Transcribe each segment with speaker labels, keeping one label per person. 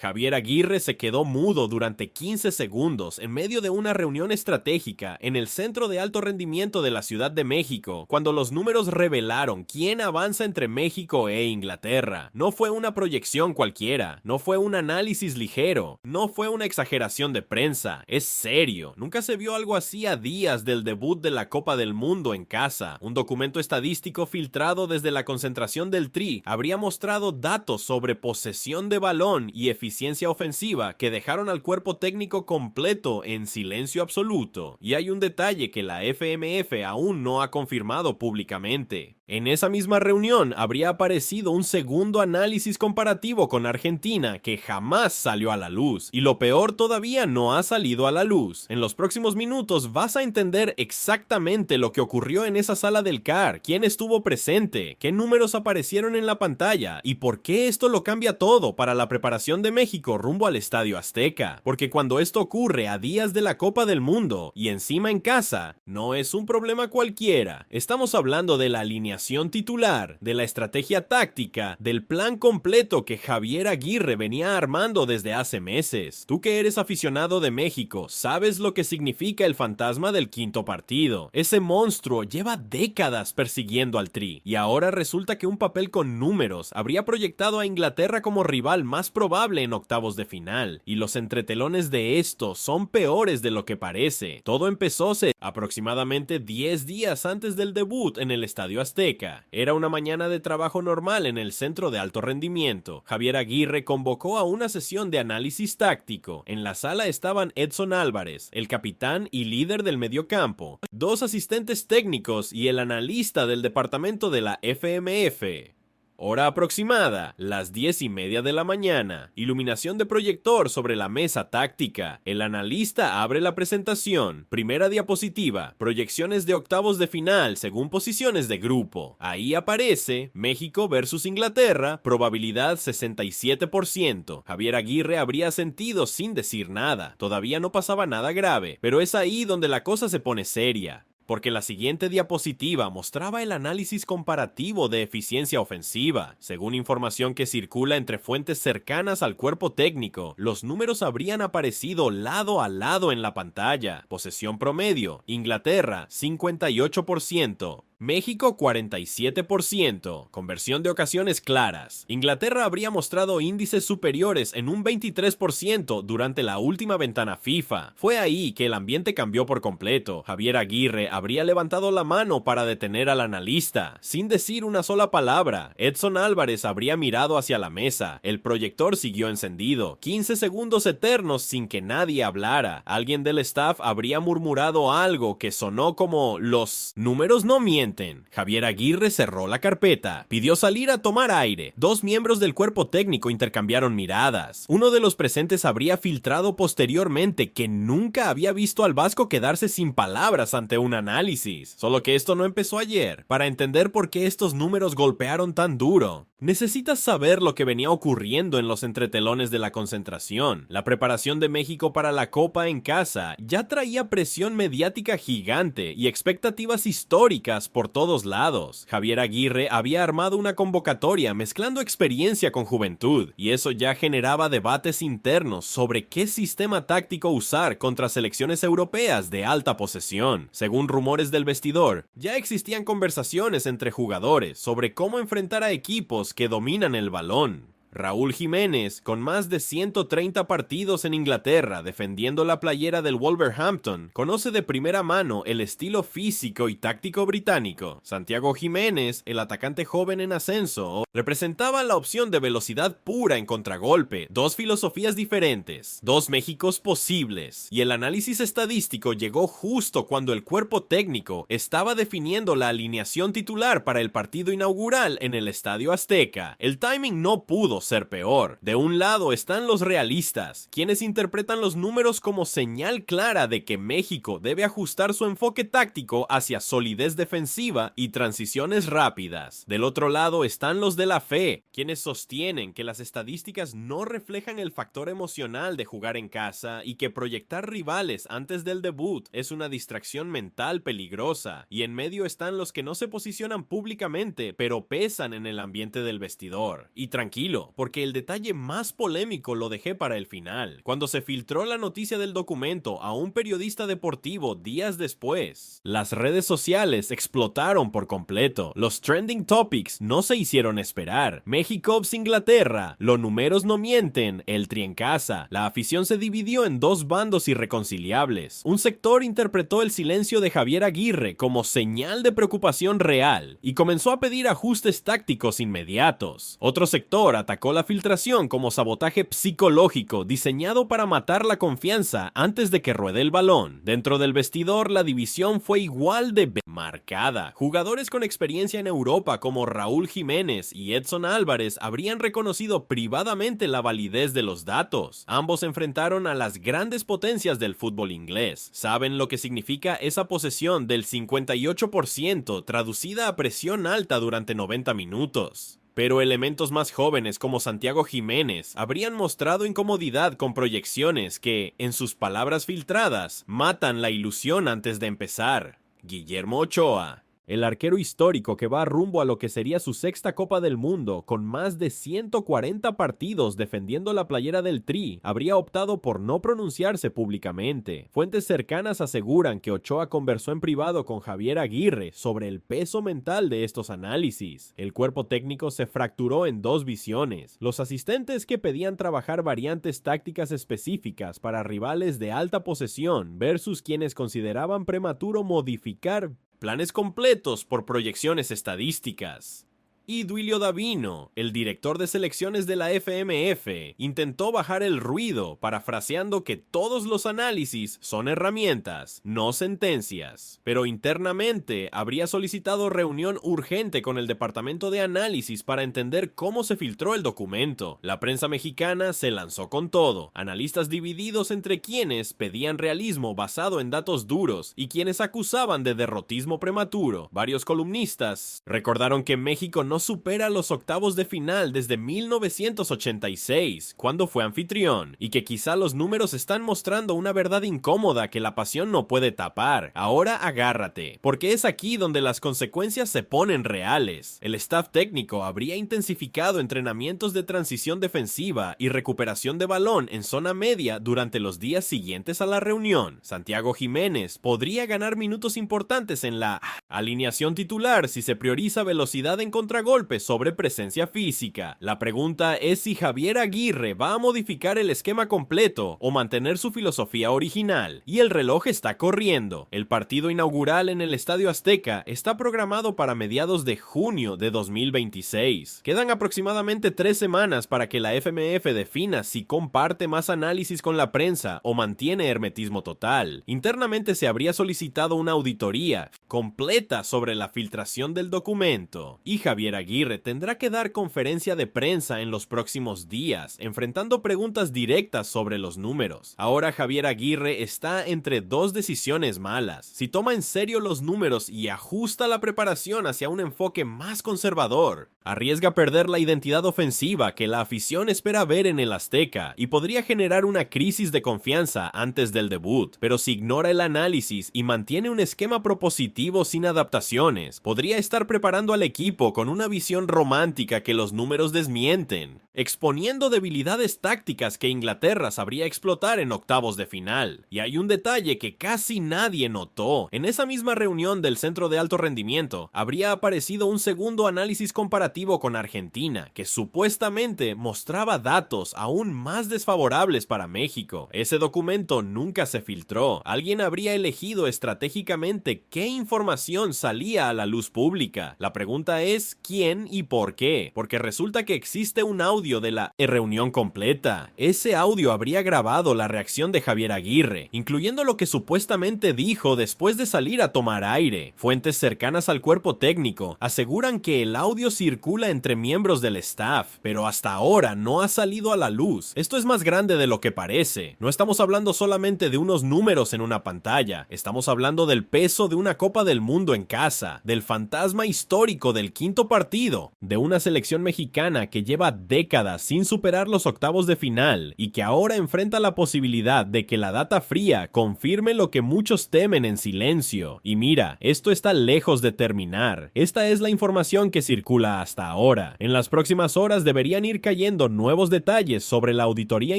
Speaker 1: Javier Aguirre se quedó mudo durante 15 segundos en medio de una reunión estratégica en el Centro de Alto Rendimiento de la Ciudad de México, cuando los números revelaron quién avanza entre México e Inglaterra. No fue una proyección cualquiera, no fue un análisis ligero, no fue una exageración de prensa, es serio. Nunca se vio algo así a días del debut de la Copa del Mundo en casa. Un documento estadístico filtrado desde la concentración del Tri habría mostrado datos sobre posesión de balón y eficiencia ofensiva que dejaron al cuerpo técnico completo en silencio absoluto. Y hay un detalle que la FMF aún no ha confirmado públicamente. En esa misma reunión habría aparecido un segundo análisis comparativo con Argentina que jamás salió a la luz, y lo peor todavía no ha salido a la luz. En los próximos minutos vas a entender exactamente lo que ocurrió en esa sala del CAR, quién estuvo presente, qué números aparecieron en la pantalla y por qué esto lo cambia todo para la preparación de México rumbo al Estadio Azteca. Porque cuando esto ocurre a días de la Copa del Mundo y encima en casa, no es un problema cualquiera. Estamos hablando de la alineación titular, de la estrategia táctica, del plan completo que Javier Aguirre venía armando desde hace meses. Tú que eres aficionado de México, sabes lo que significa el fantasma del quinto partido. Ese monstruo lleva décadas persiguiendo al Tri, y ahora resulta que un papel con números habría proyectado a Inglaterra como rival más probable en octavos de final, y los entretelones de esto son peores de lo que parece. Todo empezó aproximadamente 10 días antes del debut en el Estadio Azteca. Era una mañana de trabajo normal en el Centro de Alto Rendimiento. Javier Aguirre convocó a una sesión de análisis táctico. En la sala estaban Edson Álvarez, el capitán y líder del mediocampo, dos asistentes técnicos y el analista del departamento de la FMF. Hora aproximada, las 10:30 de la mañana. Iluminación de proyector sobre la mesa táctica. El analista abre la presentación. Primera diapositiva. Proyecciones de octavos de final según posiciones de grupo. Ahí aparece México versus Inglaterra, probabilidad 67%. Javier Aguirre habría sentido sin decir nada. Todavía no pasaba nada grave, pero es ahí donde la cosa se pone seria. Porque la siguiente diapositiva mostraba el análisis comparativo de eficiencia ofensiva. Según información que circula entre fuentes cercanas al cuerpo técnico, los números habrían aparecido lado a lado en la pantalla. Posesión promedio: Inglaterra 58%. México 47%, conversión de ocasiones claras. Inglaterra habría mostrado índices superiores en un 23% durante la última ventana FIFA. Fue ahí que el ambiente cambió por completo. Javier Aguirre habría levantado la mano para detener al analista, sin decir una sola palabra. Edson Álvarez habría mirado hacia la mesa. El proyector siguió encendido. 15 segundos eternos sin que nadie hablara. Alguien del staff habría murmurado algo que sonó como: los números no mienten. Javier Aguirre cerró la carpeta, pidió salir a tomar aire. Dos miembros del cuerpo técnico intercambiaron miradas. Uno de los presentes habría filtrado posteriormente que nunca había visto al vasco quedarse sin palabras ante un análisis. Solo que esto no empezó ayer. Para entender por qué estos números golpearon tan duro, necesitas saber lo que venía ocurriendo en los entretelones de la concentración. La preparación de México para la Copa en casa ya traía presión mediática gigante y expectativas históricas por todos lados. Javier Aguirre había armado una convocatoria mezclando experiencia con juventud, y eso ya generaba debates internos sobre qué sistema táctico usar contra selecciones europeas de alta posesión. Según rumores del vestidor, ya existían conversaciones entre jugadores sobre cómo enfrentar a equipos que dominan el balón. Raúl Jiménez, con más de 130 partidos en Inglaterra defendiendo la playera del Wolverhampton, conoce de primera mano el estilo físico y táctico británico. Santiago Jiménez, el atacante joven en ascenso, representaba la opción de velocidad pura en contragolpe, dos filosofías diferentes, dos Méxicos posibles, y el análisis estadístico llegó justo cuando el cuerpo técnico estaba definiendo la alineación titular para el partido inaugural en el Estadio Azteca. El timing no pudo ser peor. De un lado están los realistas, quienes interpretan los números como señal clara de que México debe ajustar su enfoque táctico hacia solidez defensiva y transiciones rápidas. Del otro lado están los de la fe, quienes sostienen que las estadísticas no reflejan el factor emocional de jugar en casa y que proyectar rivales antes del debut es una distracción mental peligrosa. Y en medio están los que no se posicionan públicamente, pero pesan en el ambiente del vestidor. Y tranquilo, porque el detalle más polémico lo dejé para el final, cuando se filtró la noticia del documento a un periodista deportivo días después. Las redes sociales explotaron por completo, los trending topics no se hicieron esperar, México vs Inglaterra, los números no mienten, el tri en casa, la afición se dividió en dos bandos irreconciliables, un sector interpretó el silencio de Javier Aguirre como señal de preocupación real y comenzó a pedir ajustes tácticos inmediatos. Otro sector atacó la filtración como sabotaje psicológico diseñado para matar la confianza antes de que ruede el balón. Dentro del vestidor la división fue igual de marcada. Jugadores con experiencia en Europa como Raúl Jiménez y Edson Álvarez habrían reconocido privadamente la validez de los datos. Ambos enfrentaron a las grandes potencias del fútbol inglés. ¿Saben lo que significa esa posesión del 58% traducida a presión alta durante 90 minutos? Pero elementos más jóvenes como Santiago Jiménez habrían mostrado incomodidad con proyecciones que, en sus palabras filtradas, matan la ilusión antes de empezar. Guillermo Ochoa, el arquero histórico que va rumbo a lo que sería su sexta Copa del Mundo, con más de 140 partidos defendiendo la playera del Tri, habría optado por no pronunciarse públicamente. Fuentes cercanas aseguran que Ochoa conversó en privado con Javier Aguirre sobre el peso mental de estos análisis. El cuerpo técnico se fracturó en dos visiones. Los asistentes que pedían trabajar variantes tácticas específicas para rivales de alta posesión versus quienes consideraban prematuro modificar planes completos por proyecciones estadísticas. Y Duilio Davino, el director de selecciones de la FMF, intentó bajar el ruido, parafraseando que todos los análisis son herramientas, no sentencias. Pero internamente habría solicitado reunión urgente con el departamento de análisis para entender cómo se filtró el documento. La prensa mexicana se lanzó con todo, analistas divididos entre quienes pedían realismo basado en datos duros y quienes acusaban de derrotismo prematuro. Varios columnistas recordaron que México no supera los octavos de final desde 1986, cuando fue anfitrión, y que quizá los números están mostrando una verdad incómoda que la pasión no puede tapar. Ahora agárrate, porque es aquí donde las consecuencias se ponen reales. El staff técnico habría intensificado entrenamientos de transición defensiva y recuperación de balón en zona media durante los días siguientes a la reunión. Santiago Jiménez podría ganar minutos importantes en la alineación titular si se prioriza velocidad en contragolpe sobre presencia física. La pregunta es si Javier Aguirre va a modificar el esquema completo o mantener su filosofía original. Y el reloj está corriendo. El partido inaugural en el Estadio Azteca está programado para mediados de junio de 2026. Quedan aproximadamente 3 semanas para que la FMF defina si comparte más análisis con la prensa o mantiene hermetismo total. Internamente se habría solicitado una auditoría completa sobre la filtración del documento. Y Javier Aguirre tendrá que dar conferencia de prensa en los próximos días, enfrentando preguntas directas sobre los números. Ahora Javier Aguirre está entre dos decisiones malas. Si toma en serio los números y ajusta la preparación hacia un enfoque más conservador, arriesga perder la identidad ofensiva que la afición espera ver en el Azteca y podría generar una crisis de confianza antes del debut. Pero si ignora el análisis y mantiene un esquema propositivo sin adaptaciones, podría estar preparando al equipo con una visión romántica que los números desmienten, exponiendo debilidades tácticas que Inglaterra sabría explotar en octavos de final. Y hay un detalle que casi nadie notó. En esa misma reunión del Centro de Alto Rendimiento, habría aparecido un segundo análisis comparativo con Argentina, que supuestamente mostraba datos aún más desfavorables para México. Ese documento nunca se filtró. Alguien habría elegido estratégicamente qué información salía a la luz pública. La pregunta es ¿quién y por qué? Porque resulta que existe un audio de la reunión completa. Ese audio habría grabado la reacción de Javier Aguirre, incluyendo lo que supuestamente dijo después de salir a tomar aire. Fuentes cercanas al cuerpo técnico aseguran que el audio circula entre miembros del staff, pero hasta ahora no ha salido a la luz. Esto es más grande de lo que parece. No estamos hablando solamente de unos números en una pantalla, estamos hablando del peso de una Copa del Mundo en casa, del fantasma histórico del quinto partido partido de una selección mexicana que lleva décadas sin superar los octavos de final y que ahora enfrenta la posibilidad de que la data fría confirme lo que muchos temen en silencio. Y mira, esto está lejos de terminar. Esta es la información que circula hasta ahora. En las próximas horas deberían ir cayendo nuevos detalles sobre la auditoría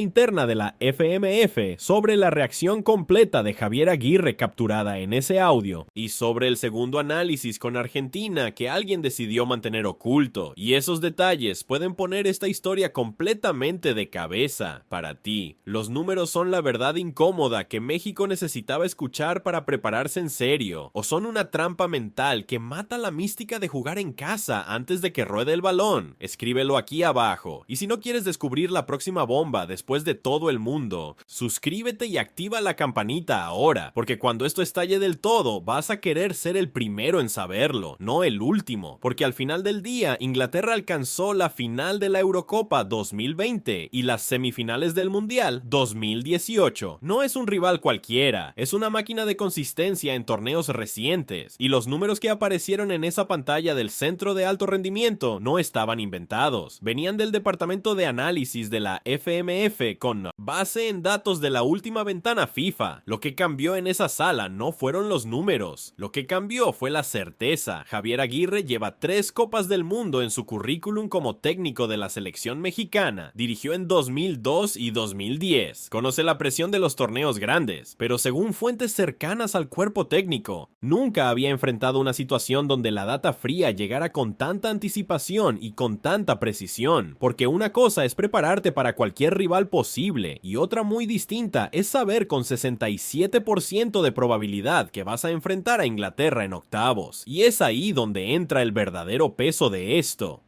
Speaker 1: interna de la FMF, sobre la reacción completa de Javier Aguirre capturada en ese audio y sobre el segundo análisis con Argentina que alguien decidió mantener oculto. Y esos detalles pueden poner esta historia completamente de cabeza. Para ti, los números son la verdad incómoda que México necesitaba escuchar para prepararse en serio, o son una trampa mental que mata la mística de jugar en casa antes de que ruede el balón. Escríbelo aquí abajo. Y si no quieres descubrir la próxima bomba después de todo el mundo, suscríbete y activa la campanita ahora, porque cuando esto estalle del todo, vas a querer ser el primero en saberlo, no el último, porque al final del día, Inglaterra alcanzó la final de la Eurocopa 2020 y las semifinales del Mundial 2018. No es un rival cualquiera, es una máquina de consistencia en torneos recientes, y los números que aparecieron en esa pantalla del centro de alto rendimiento no estaban inventados. Venían del departamento de análisis de la FMF con base en datos de la última ventana FIFA. Lo que cambió en esa sala no fueron los números, lo que cambió fue la certeza. Javier Aguirre lleva 3 Copas del Mundo en su currículum como técnico de la selección mexicana. Dirigió en 2002 y 2010. Conoce la presión de los torneos grandes, pero según fuentes cercanas al cuerpo técnico, nunca había enfrentado una situación donde la data fría llegara con tanta anticipación y con tanta precisión, porque una cosa es prepararte para cualquier rival posible y otra muy distinta es saber con 67% de probabilidad que vas a enfrentar a Inglaterra en octavos, y es ahí donde entra el verdadero peso de esto.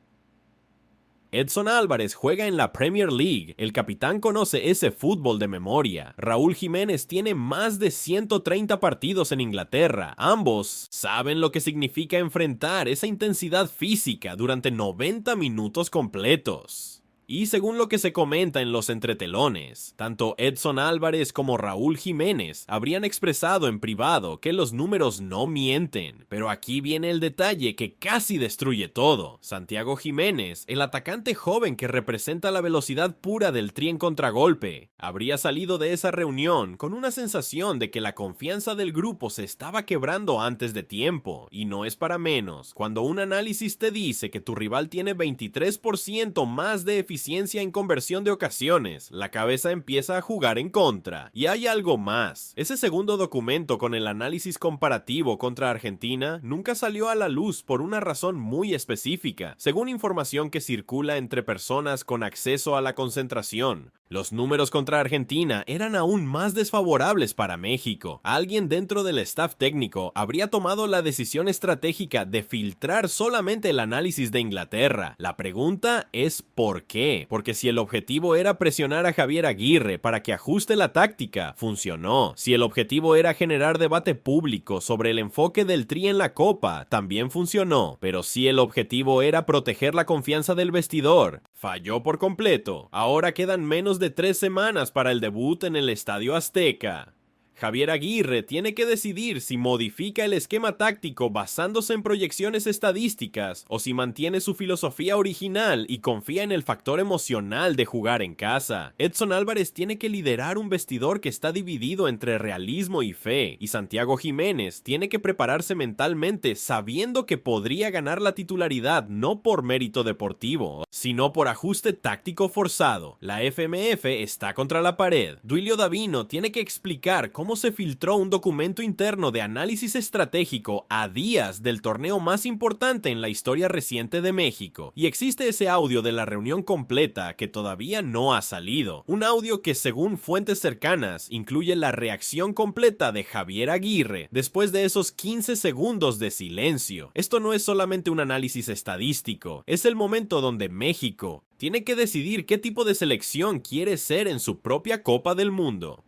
Speaker 1: Edson Álvarez juega en la Premier League, el capitán conoce ese fútbol de memoria. Raúl Jiménez tiene más de 130 partidos en Inglaterra. Ambos saben lo que significa enfrentar esa intensidad física durante 90 minutos completos. Y según lo que se comenta en los entretelones, tanto Edson Álvarez como Raúl Jiménez habrían expresado en privado que los números no mienten. Pero aquí viene el detalle que casi destruye todo. Santiago Jiménez, el atacante joven que representa la velocidad pura del tri en contragolpe, habría salido de esa reunión con una sensación de que la confianza del grupo se estaba quebrando antes de tiempo. Y no es para menos, cuando un análisis te dice que tu rival tiene 23% más de eficiencia en conversión de ocasiones, la cabeza empieza a jugar en contra. Y hay algo más. Ese segundo documento con el análisis comparativo contra Argentina nunca salió a la luz por una razón muy específica, según información que circula entre personas con acceso a la concentración. Los números contra Argentina eran aún más desfavorables para México. Alguien dentro del staff técnico habría tomado la decisión estratégica de filtrar solamente el análisis de Inglaterra. La pregunta es ¿por qué? Porque si el objetivo era presionar a Javier Aguirre para que ajuste la táctica, funcionó. Si el objetivo era generar debate público sobre el enfoque del tri en la Copa, también funcionó. Pero si el objetivo era proteger la confianza del vestidor, falló por completo. Ahora quedan menos de 3 semanas para el debut en el Estadio Azteca. Javier Aguirre tiene que decidir si modifica el esquema táctico basándose en proyecciones estadísticas o si mantiene su filosofía original y confía en el factor emocional de jugar en casa. Edson Álvarez tiene que liderar un vestidor que está dividido entre realismo y fe, y Santiago Jiménez tiene que prepararse mentalmente sabiendo que podría ganar la titularidad no por mérito deportivo, sino por ajuste táctico forzado. La FMF está contra la pared. Duilio Davino tiene que explicar cómo se filtró un documento interno de análisis estratégico a días del torneo más importante en la historia reciente de México. Y existe ese audio de la reunión completa que todavía no ha salido. Un audio que, según fuentes cercanas, incluye la reacción completa de Javier Aguirre después de esos 15 segundos de silencio. Esto no es solamente un análisis estadístico, es el momento donde México tiene que decidir qué tipo de selección quiere ser en su propia Copa del Mundo.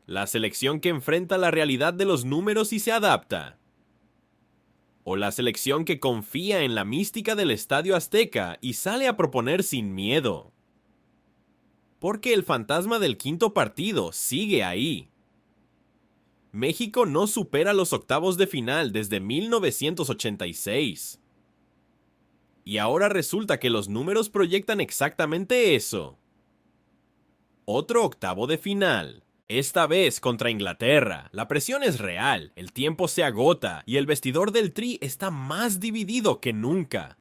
Speaker 1: La selección que enfrenta la realidad de los números y se adapta. O la selección que confía en la mística del Estadio Azteca y sale a proponer sin miedo. Porque el fantasma del quinto partido sigue ahí. México no supera los octavos de final desde 1986. Y ahora resulta que los números proyectan exactamente eso. Otro octavo de final. Esta vez contra Inglaterra. La presión es real, el tiempo se agota y el vestidor del Tri está más dividido que nunca.